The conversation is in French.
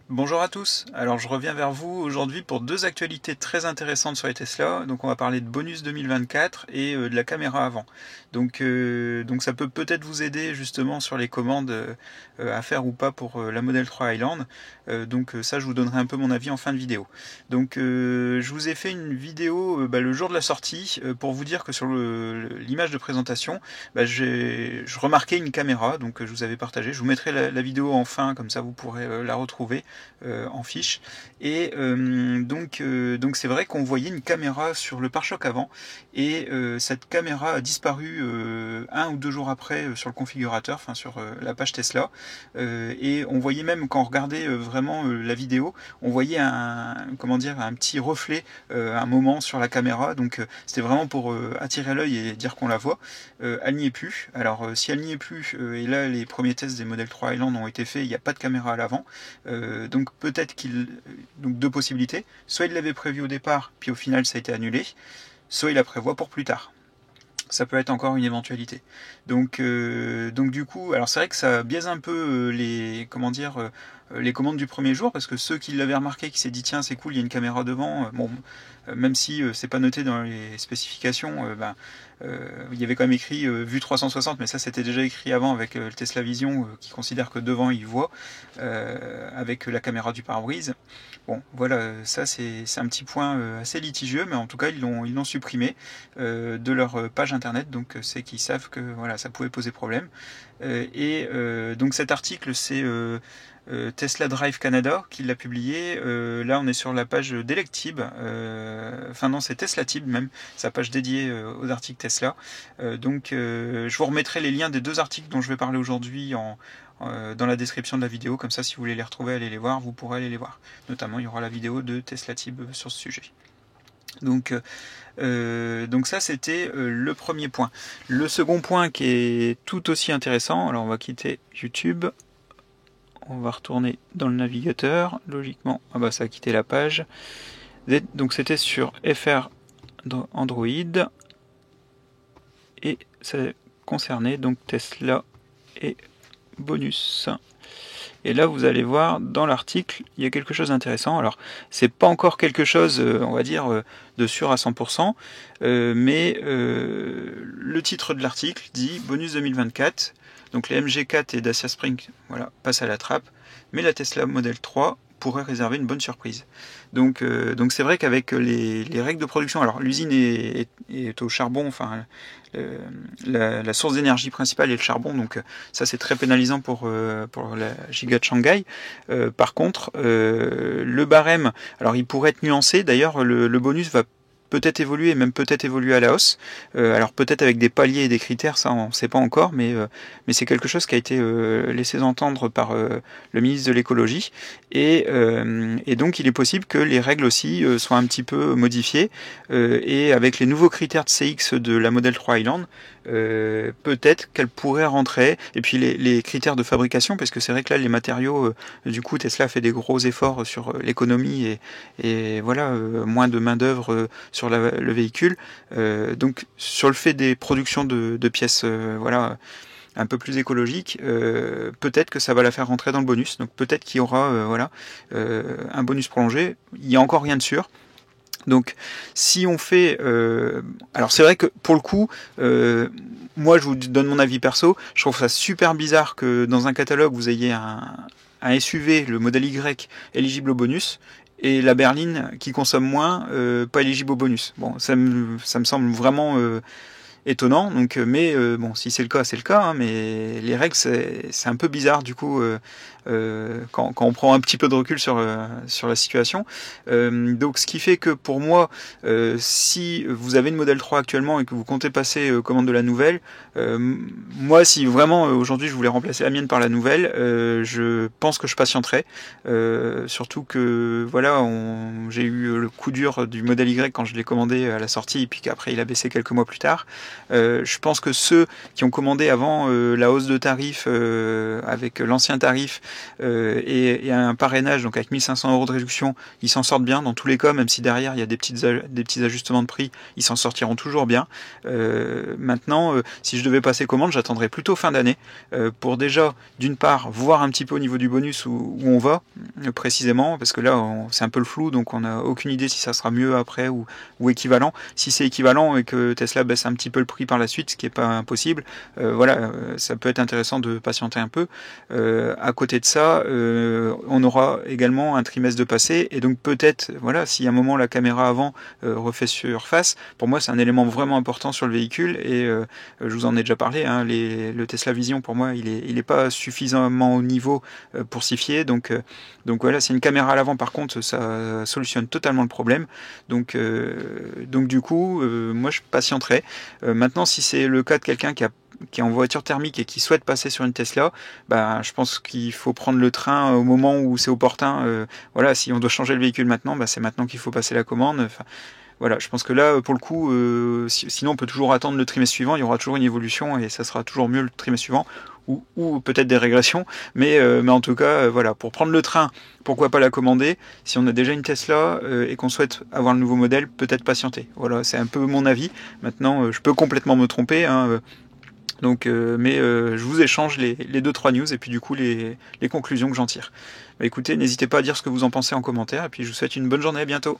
Bonjour à tous, alors je reviens vers vous aujourd'hui pour deux actualités très intéressantes sur les Tesla. Donc on va parler de bonus 2024 et de la caméra avant. Donc ça peut peut-être vous aider justement sur les commandes à faire ou pas pour la Model 3 Highland. Ça je vous donnerai un peu mon avis en fin de vidéo. Je vous ai fait une vidéo le jour de la sortie pour vous dire que sur l'image de présentation, je remarquais une caméra, donc je vous avais partagé. Je vous mettrai la vidéo en fin, comme ça vous pourrez la retrouver en fiche. Donc c'est vrai qu'on voyait une caméra sur le pare-choc avant et cette caméra a disparu un ou deux jours après sur le configurateur, enfin sur la page Tesla. Et on voyait même quand on regardait vraiment la vidéo, on voyait un petit reflet un moment sur la caméra. Donc c'était vraiment pour attirer l'œil et dire qu'on la voit. Elle n'y est plus. Alors si elle n'y est plus, et là les premiers tests des Model 3 Highland ont été faits, il n'y a pas de caméra à l'avant. Donc peut-être donc deux possibilités. Soit il l'avait prévu au départ, puis au final ça a été annulé, soit il la prévoit pour plus tard. Ça peut être encore une éventualité. Donc du coup, alors c'est vrai que ça biaise un peu les commandes du premier jour, parce que ceux qui l'avaient remarqué, qui s'est dit tiens c'est cool, il y a une caméra devant, même si c'est pas noté dans les spécifications, il y avait quand même écrit vue 360, mais ça c'était déjà écrit avant avec le Tesla Vision qui considère que devant il voit avec la caméra du pare-brise. Bon voilà, ça c'est un petit point assez litigieux, mais en tout cas ils l'ont supprimé de leur page internet, donc c'est qu'ils savent que voilà, ça pouvait poser problème. Donc cet article c'est Tesla Drive Canada qui l'a publié. Là, on est sur la page d'Electib. Enfin non, c'est TeslaTib même, sa page dédiée aux articles Tesla. Je vous remettrai les liens des deux articles dont je vais parler aujourd'hui dans la description de la vidéo. Comme ça, si vous voulez les retrouver, allez les voir, vous pourrez aller les voir. Notamment, il y aura la vidéo de TeslaTib sur ce sujet. Donc ça c'était le premier point. Le second point qui est tout aussi intéressant, alors on va quitter YouTube, on va retourner dans le navigateur, logiquement, ça a quitté la page. Donc c'était sur FR Android et ça concernait donc Tesla et bonus. Et là, vous allez voir, dans l'article, il y a quelque chose d'intéressant. Alors, c'est pas encore quelque chose, on va dire, de sûr à 100%, mais le titre de l'article dit « Bonus 2024 ». Donc les MG4 et Dacia Spring passent à la trappe, mais la Tesla Model 3 pourrait réserver une bonne surprise. Donc c'est vrai qu'avec les règles de production, alors l'usine est au charbon, enfin la source d'énergie principale est le charbon, donc ça c'est très pénalisant pour la giga de Shanghai. Par contre, le barème, alors il pourrait être nuancé, d'ailleurs le bonus va peut-être évoluer, même peut-être évoluer à la hausse. Alors peut-être avec des paliers et des critères, ça on ne sait pas encore, mais c'est quelque chose qui a été laissé entendre par le ministre de l'écologie. Et donc il est possible que les règles aussi soient un petit peu modifiées. Et avec les nouveaux critères de CX de la Model 3 Highland, peut-être qu'elle pourrait rentrer. Et puis les critères de fabrication, parce que c'est vrai que là les matériaux, du coup Tesla fait des gros efforts sur l'économie et voilà, moins de main d'œuvre sur le véhicule. Donc sur le fait des productions de pièces un peu plus écologiques, peut-être que ça va la faire rentrer dans le bonus. Donc peut-être qu'il y aura un bonus prolongé. Il n'y a encore rien de sûr. Donc si on fait... alors c'est vrai que pour le coup, moi je vous donne mon avis perso, je trouve ça super bizarre que dans un catalogue vous ayez un SUV, le modèle Y, éligible au bonus, et la berline qui consomme moins, pas éligible au bonus. Bon, ça me semble vraiment étonnant. Donc, mais bon, si c'est le cas, c'est le cas. Hein, mais les règles, c'est un peu bizarre du coup quand on prend un petit peu de recul sur la situation. Donc, ce qui fait que pour moi, si vous avez une Model 3 actuellement et que vous comptez passer commande de la nouvelle, moi, si vraiment aujourd'hui je voulais remplacer la mienne par la nouvelle, je pense que je patienterai. Surtout que voilà, j'ai eu le coup dur du modèle Y quand je l'ai commandé à la sortie, et puis qu'après il a baissé quelques mois plus tard. Je pense que ceux qui ont commandé avant la hausse de tarif avec l'ancien tarif et un parrainage, donc avec 1500 € de réduction, ils s'en sortent bien dans tous les cas, même si derrière il y a des petits ajustements de prix, ils s'en sortiront toujours bien. Maintenant, si je devais passer commande, j'attendrais plutôt fin d'année pour déjà, d'une part, voir un petit peu au niveau du bonus où on va précisément, parce que là c'est un peu le flou, donc on n'a aucune idée si ça sera mieux après ou équivalent. Si c'est équivalent et que Tesla baisse un petit peu le prix par la suite, ce qui n'est pas impossible, voilà, ça peut être intéressant de patienter un peu. À côté de ça, on aura également un trimestre de passé, et donc peut-être, voilà, si à un moment la caméra avant refait surface, pour moi c'est un élément vraiment important sur le véhicule, et je vous en ai déjà parlé, hein, le Tesla Vision pour moi il est pas suffisamment au niveau pour s'y fier, donc voilà, c'est une caméra à l'avant, par contre ça solutionne totalement le problème, donc du coup moi je patienterai. Maintenant, si c'est le cas de quelqu'un qui est en voiture thermique et qui souhaite passer sur une Tesla, bah, je pense qu'il faut prendre le train au moment où c'est opportun. Voilà, si on doit changer le véhicule maintenant, bah, c'est maintenant qu'il faut passer la commande. Enfin, voilà, je pense que là, pour le coup, sinon on peut toujours attendre le trimestre suivant, il y aura toujours une évolution et ça sera toujours mieux le trimestre suivant, ou peut-être des régressions, mais en tout cas, voilà, pour prendre le train, pourquoi pas la commander. Si on a déjà une Tesla et qu'on souhaite avoir le nouveau modèle, peut-être patienter. Voilà, c'est un peu mon avis. Maintenant, je peux complètement me tromper, hein, donc, je vous échange les 2-3 news et puis du coup les conclusions que j'en tire. Bah, écoutez, n'hésitez pas à dire ce que vous en pensez en commentaire, et puis je vous souhaite une bonne journée, à bientôt.